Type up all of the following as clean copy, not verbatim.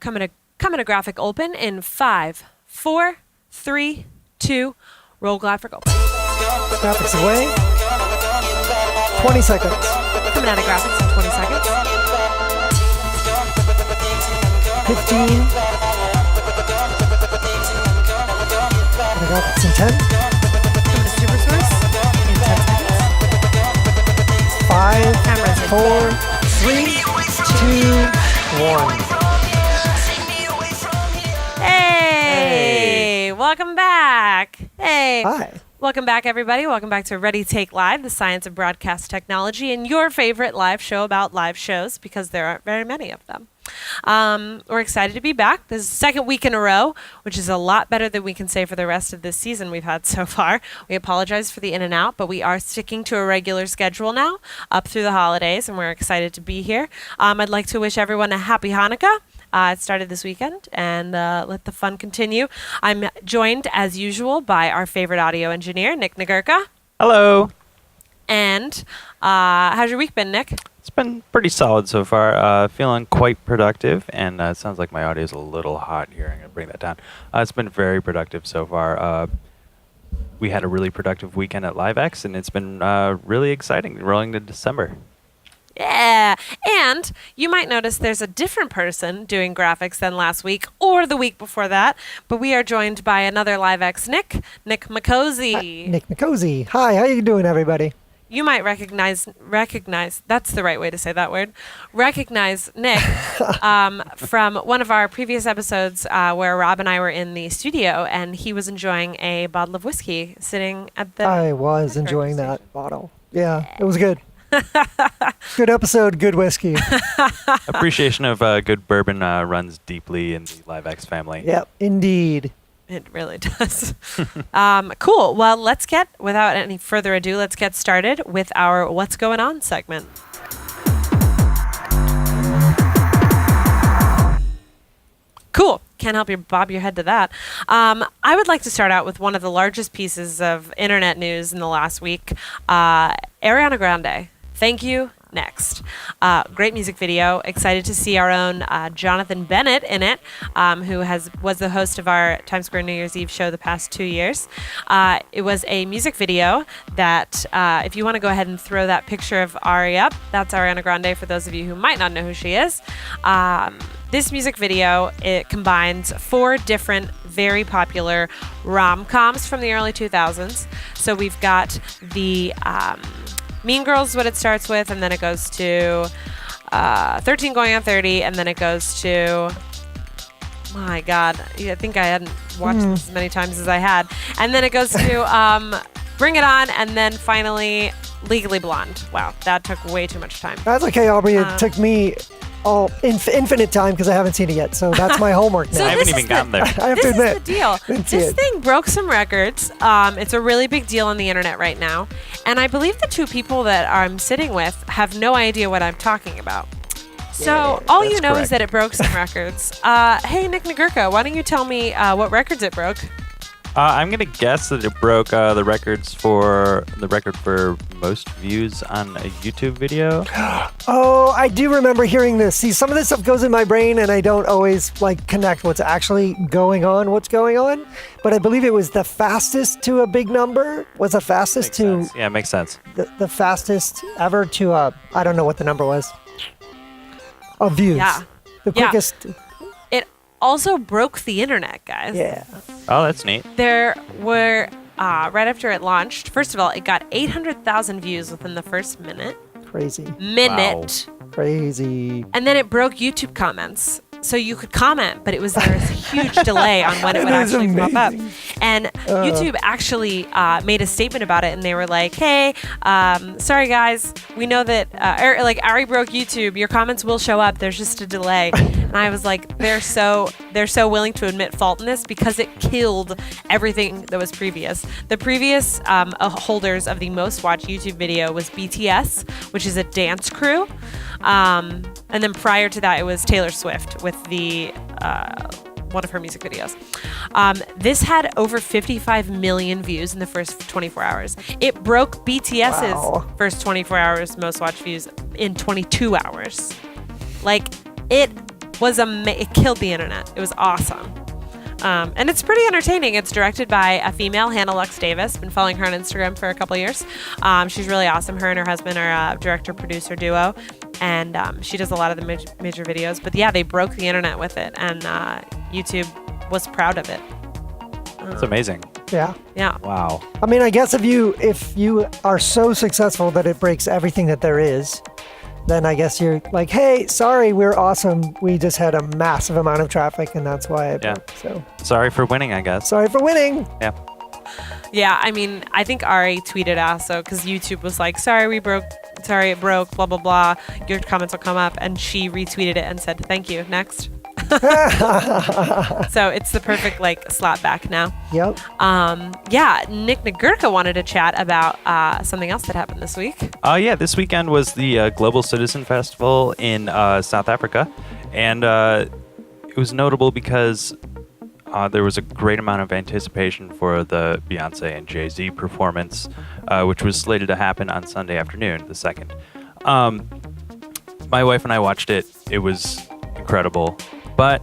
coming to graphic open in 5, 4, 3, 2, roll graphic open. Graphics away. 20 seconds. Coming out of graphics in 20 seconds. 15. Graphics in 10. Coming to super source in 10 seconds. 5, Cameras in 4, 3, 2, 1. Hey, welcome back. Hey. Hi. Welcome back, everybody. Welcome back to Ready Take Live, the science of broadcast technology, and your favorite live show about live shows, because there aren't very many of them. We're excited to be back. This is the second week in a row, which is a lot better than we can say for the rest of this season we've had so far. We apologize for the in and out, but we are sticking to a regular schedule now up through the holidays, and we're excited to be here. I'd like to wish everyone a happy Hanukkah. It started this weekend, and let the fun continue. I'm joined, as usual, by our favorite audio engineer, Nick Nagurka. Hello. And how's your week been, Nick? It's been pretty solid so far. Feeling quite productive, and it sounds like my audio is a little hot here. I'm going to bring that down. It's been very productive so far. We had a really productive weekend at LiveX, and it's been really exciting, rolling to December. Yeah, and you might notice there's a different person doing graphics than last week or the week before that, but we are joined by another LiveX Nick McCosey. Nick McCosey. Hi, how you doing, everybody? You might recognize, that's the right way to say that word, recognize Nick from one of our previous episodes where Rob and I were in the studio, and he was enjoying a bottle of whiskey sitting at the... I was enjoying that bottle. Yeah, it was good. Good episode, good whiskey. Appreciation of good bourbon runs deeply in the LiveX family. Yep, indeed. It really does. Cool. Well, without any further ado, let's get started with our What's Going On segment. Cool. Can't help you bob your head to that. I would like to start out with one of the largest pieces of internet news in the last week. Ariana Grande. Thank you. Next. Great music video. Excited to see our own Jonathan Bennett in it, who was the host of our Times Square New Year's Eve show the past 2 years. It was a music video that, if you want to go ahead and throw that picture of Ari up, that's Ariana Grande for those of you who might not know who she is. This music video, it combines 4 different very popular rom-coms from the early 2000s. So we've got the... Mean Girls is what it starts with, and then it goes to 13 Going on 30, and then it goes to, my God, I think I hadn't watched this as many times as I had. And then it goes to Bring It On, and then finally Legally Blonde. Wow, that took way too much time. That's okay, Aubrey. It took me infinite time because I haven't seen it yet, so that's my homework now. So I haven't even gotten there. I have to This admit. is the deal. This thing broke some records. It's a really big deal on the internet right now. And I believe the 2 people that I'm sitting with have no idea what I'm talking about. So all you know is that it broke some records. Hey, Nick Nagurka, why don't you tell me what records it broke? I'm going to guess that it broke the record for most views on a YouTube video. Oh, I do remember hearing this. See, some of this stuff goes in my brain, and I don't always connect what's actually going on. But I believe it was the fastest to a big number. Was the fastest Makes to... sense. Yeah, makes sense. The fastest ever to I don't know what the number was. Of views. Yeah. The quickest... It also broke the internet, guys. Yeah. Oh, that's neat. There were, right after it launched, first of all, it got 800,000 views within the first minute. Crazy. Crazy. And then it broke YouTube comments. So you could comment, but there was a huge delay on when it would actually pop up. And YouTube actually made a statement about it, and they were like, hey, sorry guys, we know that Ari broke YouTube, your comments will show up, there's just a delay. And I was like, they're so willing to admit fault in this because it killed everything that was previous. The previous holders of the most watched YouTube video was BTS, which is a dance crew. And then prior to that, it was Taylor Swift with the one of her music videos. This had over 55 million views in the first 24 hours. It broke BTS's first 24 hours most watched views in 22 hours. Like, it was it killed the internet. It was awesome. And it's pretty entertaining. It's directed by a female, Hannah Lux Davis. Been following her on Instagram for a couple years. She's really awesome. Her and her husband are a director-producer duo, and she does a lot of the major videos. But yeah, they broke the internet with it, and YouTube was proud of it. That's amazing. Yeah. Yeah. Wow. I mean, I guess if you are so successful that it breaks everything that there is, then I guess you're like, hey, sorry, we're awesome. We just had a massive amount of traffic, and that's why it broke. So Sorry for winning, I guess. sorry for winning. Yeah. Yeah, I mean, I think Ari tweeted also because YouTube was like, sorry, it broke, blah, blah, blah. Your comments will come up. And she retweeted it and said, thank you, next. So it's the perfect slap back now. Yep. Yeah, Nick Nagurka wanted to chat about something else that happened this week. Yeah, this weekend was the Global Citizen Festival in South Africa. And it was notable because there was a great amount of anticipation for the Beyonce and Jay-Z performance, which was slated to happen on Sunday afternoon, the 2nd. My wife and I watched it. It was incredible. But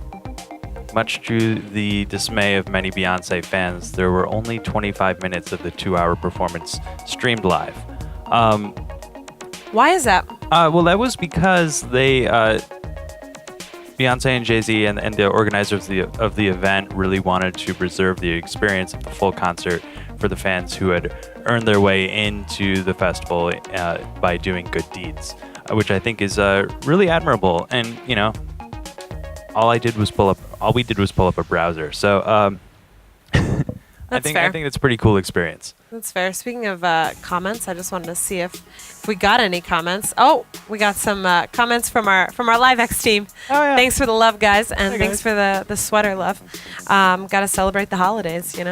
much to the dismay of many Beyonce fans, there were only 25 minutes of the 2-hour performance streamed live. Why is that? Well, that was because Beyonce and Jay-Z and the organizers of the event really wanted to preserve the experience of the full concert for the fans who had earned their way into the festival by doing good deeds, which I think is really admirable. And, all we did was pull up a browser. So I think it's a pretty cool experience. That's fair. Speaking of comments, I just wanted to see if we got any comments. Oh, we got some comments from our LiveX team. Oh, yeah. Thanks for the love, guys, and Hey, thanks guys. for the sweater love. Got to celebrate the holidays, We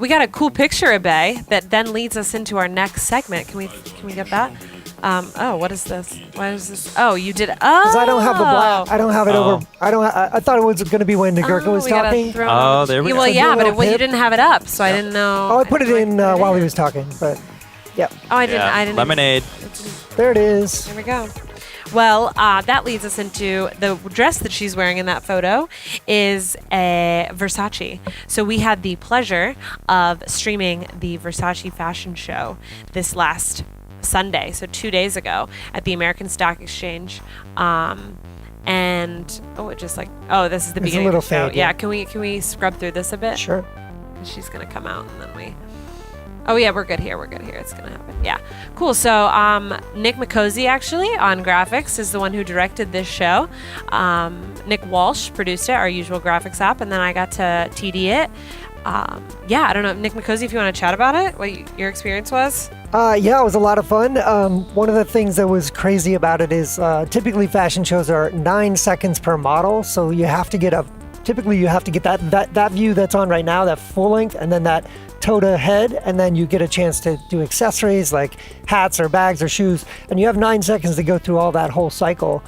got a cool picture of Bay that then leads us into our next segment. Can we get that? What is this? Why is this? Oh, you did. Oh, Because I don't have the black. I don't have it over. I thought it was going to be when Nagurka was we gotta talking. throw Oh, it- there we go. Well, So do yeah, a but little you pip. didn't have it up, so I didn't know. Oh, I put it in while he was talking, but yep, Oh, I didn't. Yeah, I didn't. lemonade. there it is. There we go. Well, that leads us into the dress that she's wearing in that photo is a Versace. So we had the pleasure of streaming the Versace fashion show this last Sunday, so 2 days ago at the American Stock Exchange. And this is the It's a beginning little of the show. fade, Yeah, yeah. can we scrub through this a bit? Sure. She's gonna come out and then we. Oh yeah, we're good here. It's gonna happen. Yeah, cool. So Nick McCosey actually on graphics is the one who directed this show. Nick Walsh produced it, our usual graphics app, and then I got to TD it. I don't know, Nick McCosey, if you want to chat about it, what your experience was. Yeah, it was a lot of fun. One of the things that was crazy about it is typically fashion shows are 9 seconds per model, so you have to get that view that's on right now, that full length, and then that toe to head, and then you get a chance to do accessories like hats or bags or shoes, and you have 9 seconds to go through all that whole cycle.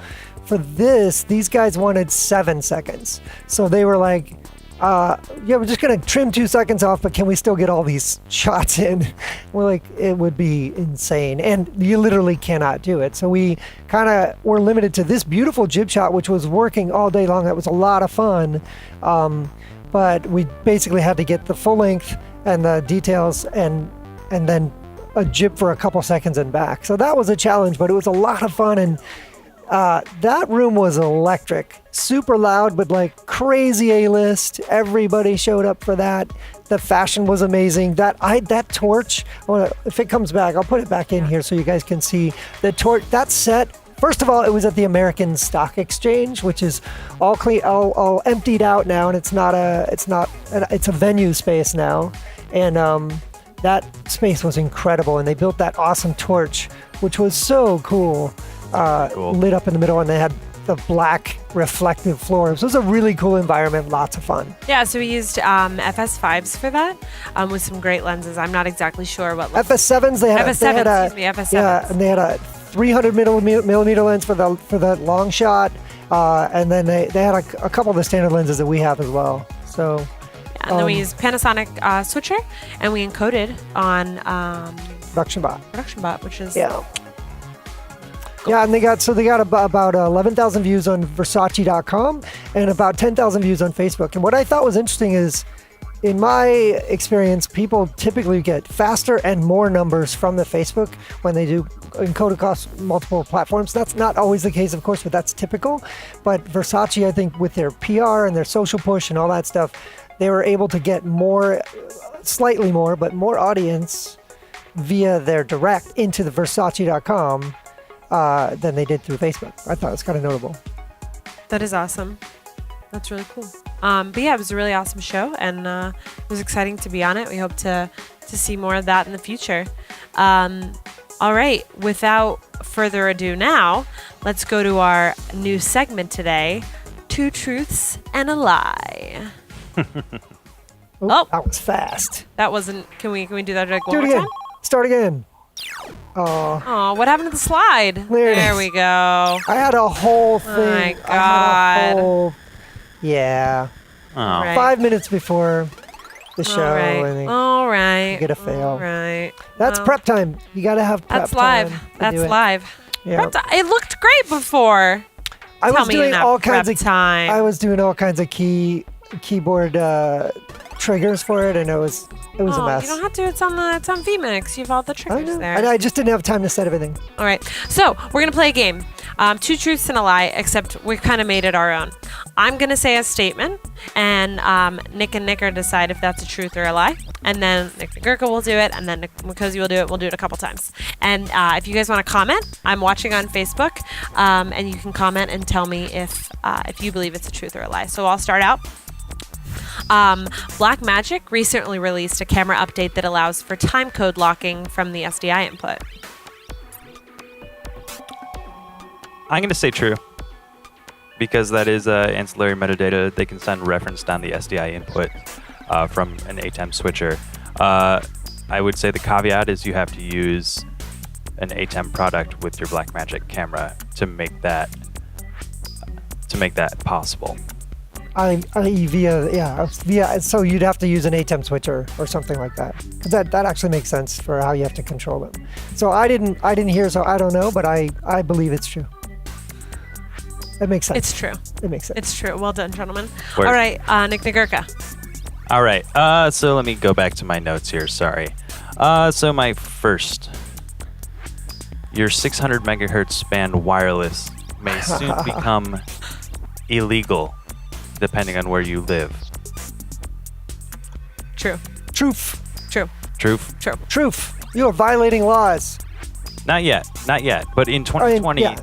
For this, these guys wanted 7 seconds, so they were like, we're just gonna trim 2 seconds off, but can we still get all these shots in? We're like, it would be insane, and you literally cannot do it. So we kind of were limited to this beautiful jib shot, which was working all day long. That was a lot of fun, but we basically had to get the full length and the details, and then a jib for a couple seconds and back. So that was a challenge, but it was a lot of fun, and that room was electric, super loud, but like crazy A-list. Everybody showed up for that. The fashion was amazing. That torch, if it comes back, I'll put it back in here so you guys can see the torch. That set, first of all, it was at the American Stock Exchange, which is all clean, all emptied out now, and it's a venue space now, and that space was incredible, and they built that awesome torch, which was so cool. Lit up in the middle, and they had the black reflective floors. It was a really cool environment, lots of fun. Yeah, so we used FS5s for that with some great lenses. I'm not exactly sure what lens. FS7s, FS7s. Yeah, and they had a 300 millimeter lens for the long shot, and then they had a couple of the standard lenses that we have as well. So, and then we used Panasonic switcher, and we encoded on Production Bot, Production Bot, which is yeah. cool. Yeah, and they got about 11,000 views on versace.com and about 10,000 views on Facebook. And what I thought was interesting is, in my experience, people typically get faster and more numbers from the Facebook when they do encode across multiple platforms. That's not always the case, of course, but that's typical. But Versace, I think, with their PR and their social push and all that stuff, they were able to get more, slightly more, but more audience via their direct into the Versace.com than they did through Facebook. I thought it was kind of notable. That is awesome. That's really cool. But yeah, it was a really awesome show, and it was exciting to be on it. We hope to see more of that in the future. All right, without further ado now, let's go to our new segment today, Two Truths and a Lie. Oh, that was fast. That wasn't, can we do that like Do one it more again. time? Start again. Oh, Oh, what happened to the slide? There it is. we go. I had a whole thing. my I had a God. whole, yeah. Oh. Right. 5 minutes before the show. All right. And then All right. you get a fail. All right. that's Well, prep time. You got to have prep That's live. time to That's do it. live. Yeah. It looked great before. I Tell was me you doing didn't have all kinds prep of time. I was doing all kinds of keyboard triggers for it, and it was a mess. You don't have to. It's on vMix. You have all the I triggers know. there. And I just didn't have time to set everything. All right. So we're gonna play a game. Two truths and a lie, except we kind of made it our own. I'm gonna say a statement, and Nick and Nick are decide if that's a truth or a lie, and then Nick the Gurkha will do it, and then Nick McCosy will do it. We'll do it a couple times. And if you guys want to comment, I'm watching on Facebook, and you can comment and tell me if you believe it's a truth or a lie. So I'll start out. Blackmagic recently released a camera update that allows for timecode locking from the SDI input. I'm going to say true, because that is ancillary metadata. They can send referenced on the SDI input from an ATEM switcher. I would say the caveat is you have to use an ATEM product with your Blackmagic camera to make that possible. Via. So you'd have to use an ATEM switcher or something like that. 'Cause that actually makes sense for how you have to control them. So I didn't hear, so I don't know, but I believe it's true. It makes sense. It's true. It makes sense. It's true. Well done, gentlemen. Word. All right, Nick the Gurkha. All right, so let me go back to my notes here. Sorry. So my first, your 600 megahertz band wireless may soon become illegal, depending on where you live. True. Truth. True. Truth? True. Truth. You are violating laws. Not yet. But in 2020, yeah.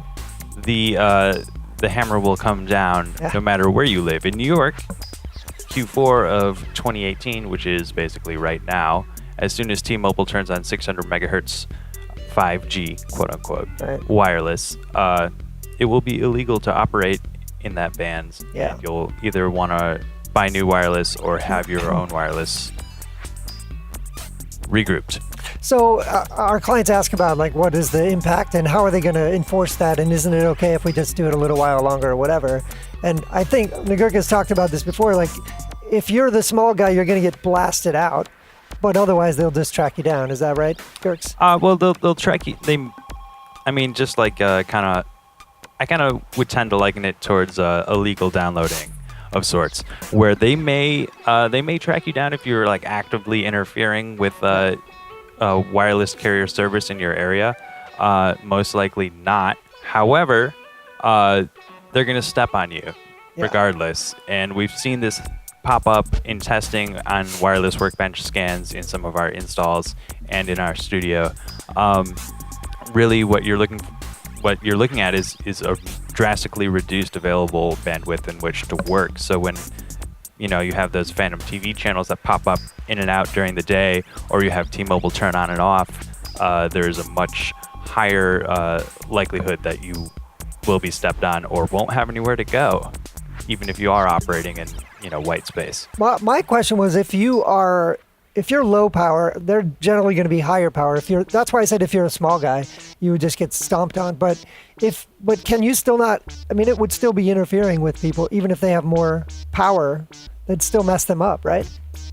the hammer will come down Yeah. no matter where you live. In New York, Q4 of 2018, which is basically right now, as soon as T-Mobile turns on 600 megahertz 5G, quote unquote, Right. wireless, it will be illegal to operate in that band. Yeah. And you'll either want to buy new wireless or have your own wireless regrouped. So our clients ask about like what is the impact and how are they going to enforce that, and isn't it okay if we just do it a little while longer or whatever? And I think Nagurka's talked about this before. Like if you're the small guy, you're going to get blasted out, but otherwise they'll just track you down. Is that right, Gurks? Well, they'll track you. Just like I kind of would tend to liken it towards illegal downloading of sorts, where they may track you down if you're like actively interfering with wireless carrier service in your area. Most likely not. However, they're going to step on you regardless. And we've seen this pop up in testing on wireless workbench scans in some of our installs and in our studio. Really, what you're looking at is a drastically reduced available bandwidth in which to work. So when you have those phantom TV channels that pop up in and out during the day, or you have T-Mobile turn on and off, there's a much higher likelihood that you will be stepped on or won't have anywhere to go, even if you are operating in white space. My question was if you're low power, they're generally going to be higher power. That's why I said if you're a small guy, you would just get stomped on. But can you still not? I mean, it would still be interfering with people, even if they have more power. They'd still mess them up, right?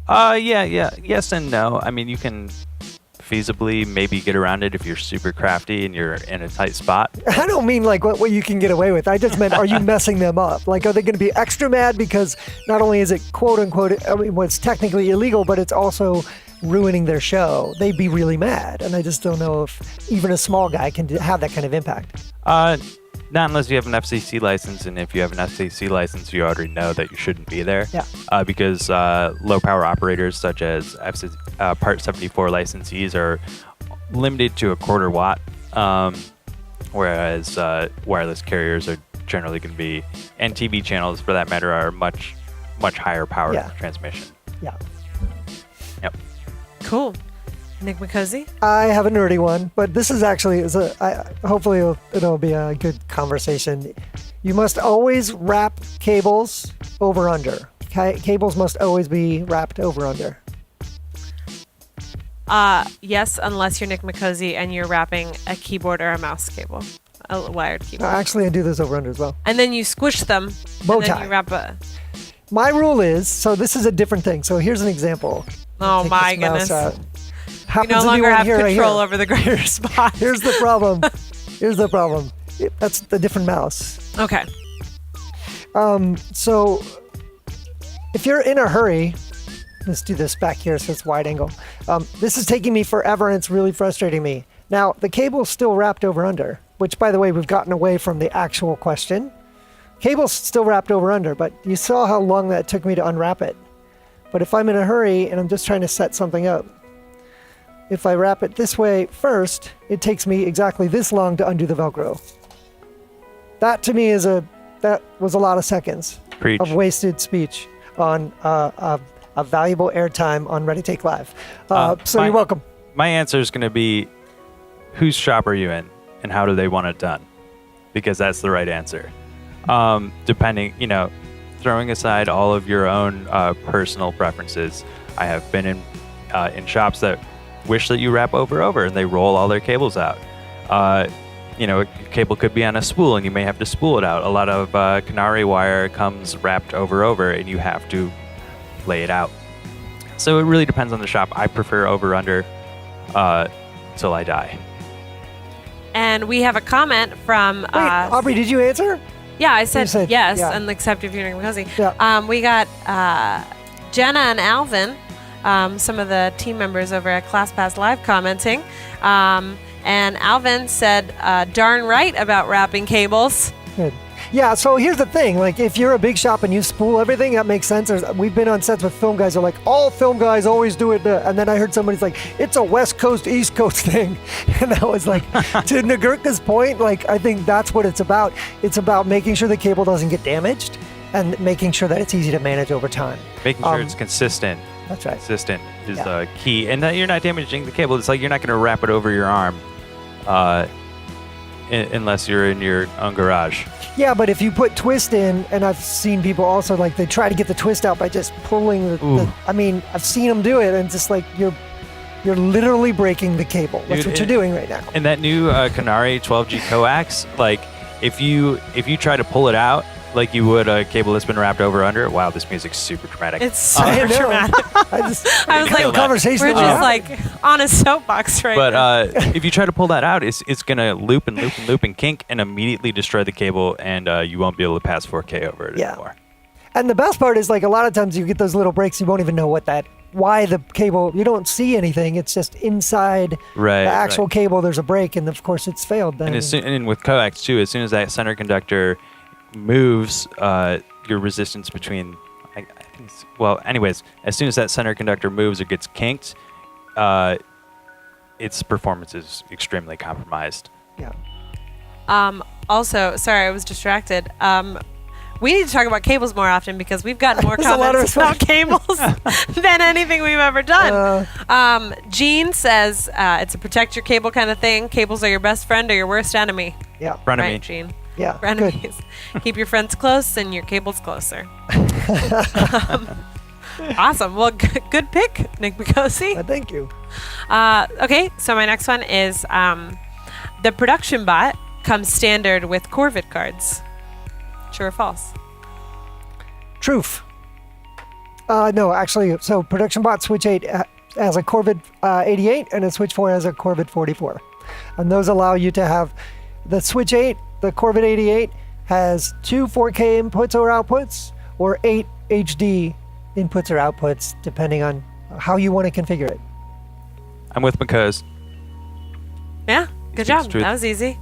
Yes and no. I mean, you can feasibly maybe get around it if you're super crafty and you're in a tight spot. I don't mean like what you can get away with. I just meant, are you messing them up? Like, are they going to be extra mad because not only is it quote unquote, I mean, what's technically illegal, but it's also ruining their show? They'd be really mad. And I just don't know if even a small guy can have that kind of impact. Not unless you have an FCC license, and if you have an FCC license, you already know that you shouldn't be there. Yeah. Because low power operators such as Part 74 licensees are limited to a quarter watt, whereas wireless carriers are generally going to be, and TV channels for that matter, are much higher power transmission. Yeah. Yep. Cool. Nick McCosey? I have a nerdy one, but this is actually, hopefully it'll be a good conversation. You must always wrap cables over under. Cables must always be wrapped over under. Yes, unless you're Nick McCosey and you're wrapping a keyboard or a mouse cable, a wired No, keyboard. actually, I do this over under as well. And then you squish them. Bow and then tie. you wrap a... My rule is, so this is a different thing. So here's an example. Oh Take my this mouse goodness. out. You Happens no to be longer one have here, right control here. over the greater spot. Here's the problem. Here's the problem. That's the different mouse. Okay. So if you're in a hurry, let's do this back here so it's wide angle. This is taking me forever and it's really frustrating me. Now, the cable's still wrapped over under, which, by the way, we've gotten away from the actual question. Cable's still wrapped over under, but you saw how long that took me to unwrap it. But if I'm in a hurry and I'm just trying to set something up, if I wrap it this way first, it takes me exactly this long to undo the Velcro. That to me that was a lot of seconds Preach. of wasted speech on a valuable airtime on Ready Take Live. So you're welcome. My answer is going to be, whose shop are you in and how do they want it done? Because that's the right answer. Depending, throwing aside all of your own personal preferences, I have been in shops that wish that you wrap over and they roll all their cables out. A cable could be on a spool and you may have to spool it out. A lot of canary wire comes wrapped over and you have to lay it out. So it really depends on the shop. I prefer over-under till I die. And we have a comment from... Wait, Aubrey, did you answer? Yeah, I said, said yes, yeah. and except if you're Nick McCosey. Yeah. We got Jenna and Alvin, some of the team members over at ClassPass Live commenting. And Alvin said, darn right about wrapping cables. Good. Yeah, so here's the thing. Like, if you're a big shop and you spool everything, that makes sense. We've been on sets with film guys who are like, all film guys always do it. And then I heard somebody's like, it's a West Coast, East Coast thing. And I was like, to Nagurka's point, like, I think that's what it's about. It's about making sure the cable doesn't get damaged and making sure that it's easy to manage over time. Making sure it's consistent. That's right. Consistent is key. And that you're not damaging the cable. It's like you're not going to wrap it over your arm unless you're in your own garage. Yeah, but if you put twist in, and I've seen people also, like, they try to get the twist out by just pulling I mean, I've seen them do it, and it's just like you're literally breaking the cable. That's what you're doing right now. And that new Canary 12G coax, like, if you try to pull it out like you would a cable that's been wrapped over under, wow, this music's super dramatic. It's super dramatic. I was like, conversation we're just like on a soapbox right now. But if you try to pull that out, it's going to loop and kink and immediately destroy the cable, and you won't be able to pass 4K over it anymore. And the best part is, like, a lot of times you get those little breaks, you won't even know why the cable, you don't see anything. It's just inside the actual cable, there's a break, and of course it's failed then. And with coax too, as soon as that center conductor moves, your resistance between, anyways, as soon as that center conductor moves or gets kinked, its performance is extremely compromised. Yeah. Also, sorry, I was distracted. We need to talk about cables more often because we've gotten more comments about cables than anything we've ever done. Gene says it's a protect your cable kind of thing. Cables are your best friend or your worst enemy. Yeah. Frenemy. Right, Gene? Yeah. Frenemies. Keep your friends close and your cables closer. Awesome. Well, good pick, Nick McCosey. Thank you. Okay, so my next one is the production bot comes standard with Corvid cards. True or false? Truth. No, actually, so production bot switch 8 has a Corvid 88 and a Switch 4 has a Corvid 44. And those allow you to have the Switch 8, the Corvid 88 has 2 4K inputs or outputs, or 8 HD inputs or outputs, depending on how you want to configure it. I'm with McCo's. Yeah, good Speaks job. truth. That was easy.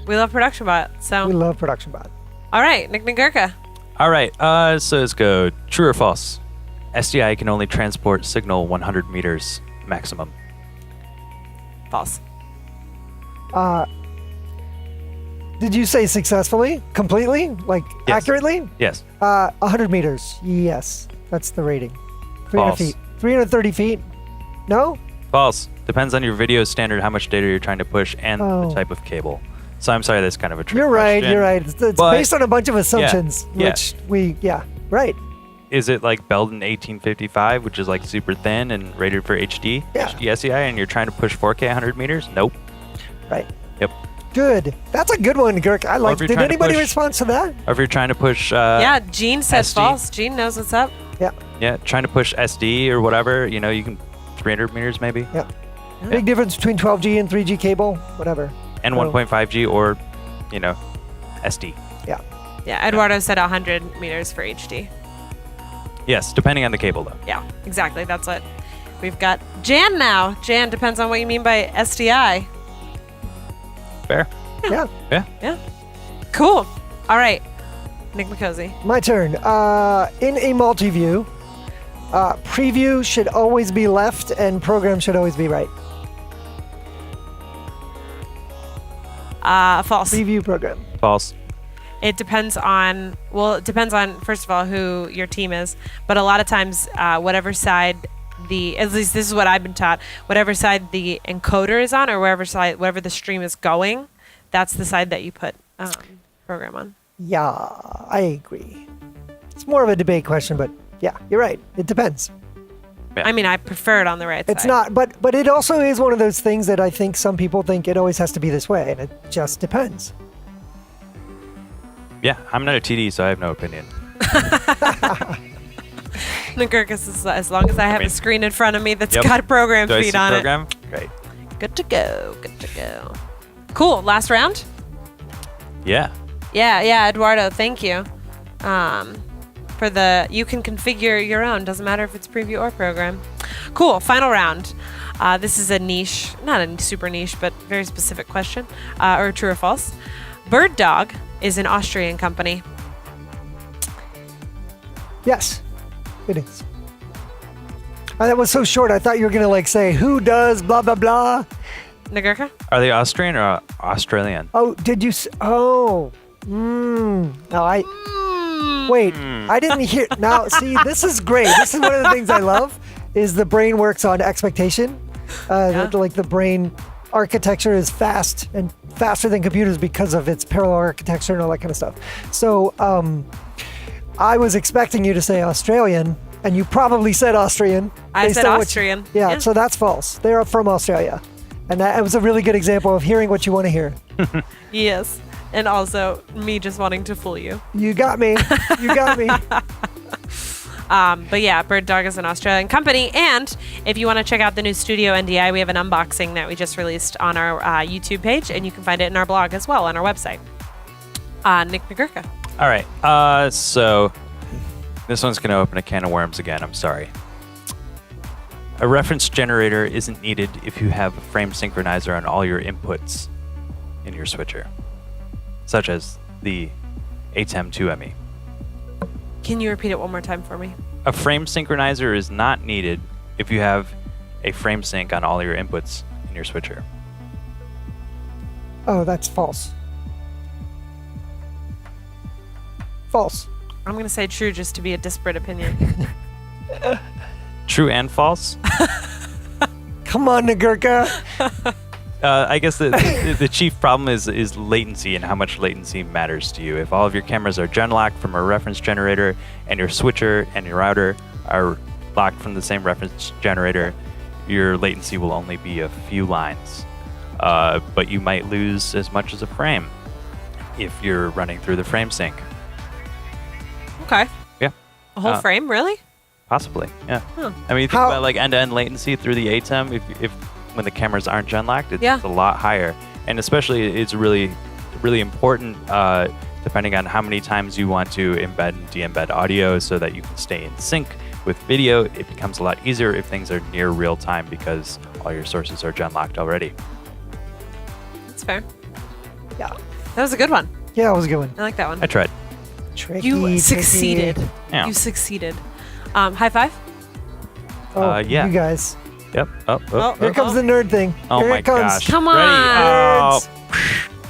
We love Production Bot. So, We love Production Bot. all right, Nick Nagurka. All right, so let's go. True or false? SDI can only transport signal 100 meters maximum. False. Did you say successfully? Completely? Like Yes. accurately? Yes. 100 meters. Yes, that's the rating. 300 False. feet. 330 feet? No? False. Depends on your video standard, how much data you're trying to push, and Oh. the type of cable. So I'm sorry, that's kind of a trick You're right. question. You're right. It's But- based on a bunch of assumptions, yeah. which right. Is it like Belden 1855, which is like super thin and rated for HD, Yeah. HD SDI, and you're trying to push 4K 100 meters? Nope. Right. Yep. Good. That's a good one, Girk. I like. if you're Did trying to anybody push- respond to that? Or if you're trying to push, Yeah, Gene said SD. false. Gene knows what's up. Yeah. yeah, trying to push SD or whatever, you know, you can 300 meters maybe, Yeah. Big difference between 12G and 3G cable, whatever. and Oh. 1.5G or, you know, SD. Yeah. Yeah, Eduardo said 100 meters for HD. Yes, depending on the cable though. Yeah, exactly. That's what we've got. Jan now. Jan, depends on what you mean by SDI. Fair. Yeah. Yeah. Yeah. Cool. All right. Nick McCosey. My turn. In a multi-view, preview should always be left and program should always be right. False. Preview program. False. It depends on, well, it depends on, first of all, who your team is. But a lot of times, whatever side at least this is what I've been taught, whatever side the encoder is on or wherever the stream is going, that's the side that you put program on. Yeah, I agree. It's more of a debate question, but yeah, you're right. It depends. Yeah. I mean, I prefer it on the right It's side. not, but it also is one of those things that I think some people think it always has to be this way, and it just depends. Yeah, I'm not a TD, so I have no opinion. Nagurkas is, as long as I have mean- a screen in front of me that's Yep. got a program Do I feed see on program? Great. it. Good to go. Good to go. Cool. Last round? Yeah. Yeah, Eduardo, thank you. For you can configure your own. Doesn't matter if it's preview or program. Cool. Final round. This is a niche, not a super niche, but very specific question, or true or false. Bird Dog is an Austrian company. Yes, it is. That was so short. I thought you were gonna say who does blah blah blah. Nagurka? Are they Austrian or Australian? Oh, did you? Oh, no. Wait. I didn't hear. Now, see, this is great. This is one of the things I love. Is the brain works on expectation. Like the brain architecture is fast and faster than computers because of its parallel architecture and all that kind of stuff. So I was expecting you to say Australian, and you probably said Austrian. I based said on Austrian. Yeah, Yeah. so that's false. They are from Australia. And that was a really good example of hearing what you want to hear. Yes. And also me just wanting to fool you. You got me. You got me. But yeah, Bird Dog is an Australian company. And if you want to check out the new Studio NDI, we have an unboxing that we just released on our YouTube page, and you can find it in our blog as well on our website. Nick Nagurka. All right. So this one's going to open a can of worms again. I'm sorry. A reference generator isn't needed if you have a frame synchronizer on all your inputs in your switcher, such as the ATEM2ME. Can you repeat it one more time for me? A frame synchronizer is not needed if you have a frame sync on all your inputs in your switcher. Oh, that's false. False. I'm going to say true just to be a disparate opinion. True and false? Come on, Nagurka. I guess the chief problem is latency and how much latency matters to you. If all of your cameras are gen locked from a reference generator and your switcher and your router are locked from the same reference generator, your latency will only be a few lines. But you might lose as much as a frame if you're running through the frame sync. Okay. Yeah. A whole frame, really? Possibly, yeah. Huh. I mean, you think How- about like end-to-end latency through the ATEM. If when the cameras aren't gen locked, it's Yeah. a lot higher, and especially it's really important depending on how many times you want to embed and de-embed audio so that you can stay in sync with video. It becomes a lot easier if things are near real time because all your sources are gen locked already. That's fair. Yeah. That was a good one. Yeah, it was a good one. I like that one. I tried. Tricky, You tricky. succeeded. Yeah. You succeeded. High five. Oh, Yeah. You guys. Yep. Oh, Oh, Here comes the nerd thing. Oh Here my it comes. gosh. Come Ready? on. Oh.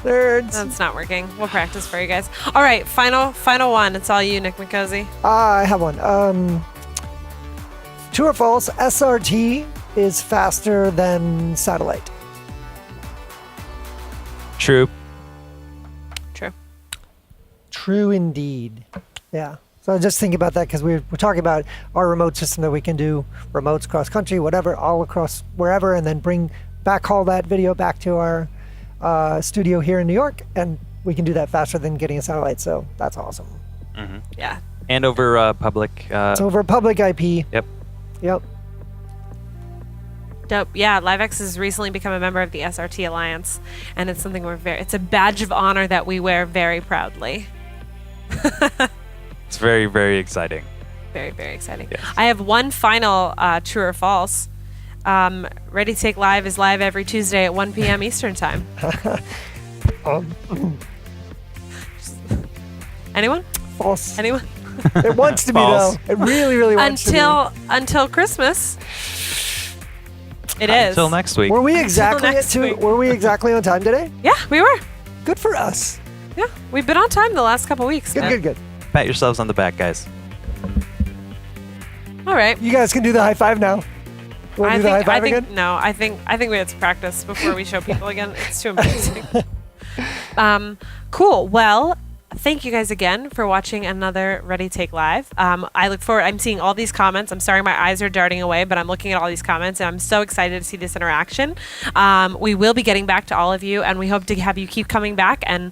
Nerds. That's not working. We'll practice for you guys. All right, final one. It's all you, Nick McCosey. I have one. True or false? SRT is faster than satellite. True. True. True indeed. Yeah. So just think about that because we're talking about our remote system that we can do remotes cross country, whatever, all across wherever, and then backhaul that video back to our studio here in New York, and we can do that faster than getting a satellite. So that's awesome. Hmm. Yeah. And over public. It's over public IP. Yep. Yep. Dope. Yeah, LiveX has recently become a member of the SRT Alliance, and it's something it's a badge of honor that we wear very proudly. It's very, very exciting. Very, very exciting. Yes. I have one final true or false. Ready to Take Live is live every Tuesday at 1 p.m. Eastern Time. Anyone? False. Anyone? It wants to be False. though. It really, really wants to be. Until Christmas. It is. Until next week. Were we exactly next week. Were we exactly on time today? Yeah, we were. Good for us. Yeah, we've been on time the last couple weeks. Good, man. good. Pat yourselves on the back, guys. All right. You guys can do the high five now. Want to do the high five again? No, I think we have to practice before we show people again. It's too embarrassing. Cool. Well, thank you guys again for watching another Ready Take Live. I look forward. I'm seeing all these comments. I'm sorry my eyes are darting away, but I'm looking at all these comments, and I'm so excited to see this interaction. We will be getting back to all of you, and we hope to have you keep coming back and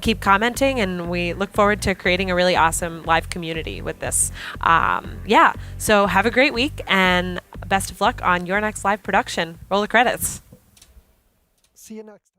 keep commenting. And we look forward to creating a really awesome live community with this. Yeah. So have a great week, and best of luck on your next live production. Roll the credits. See you next.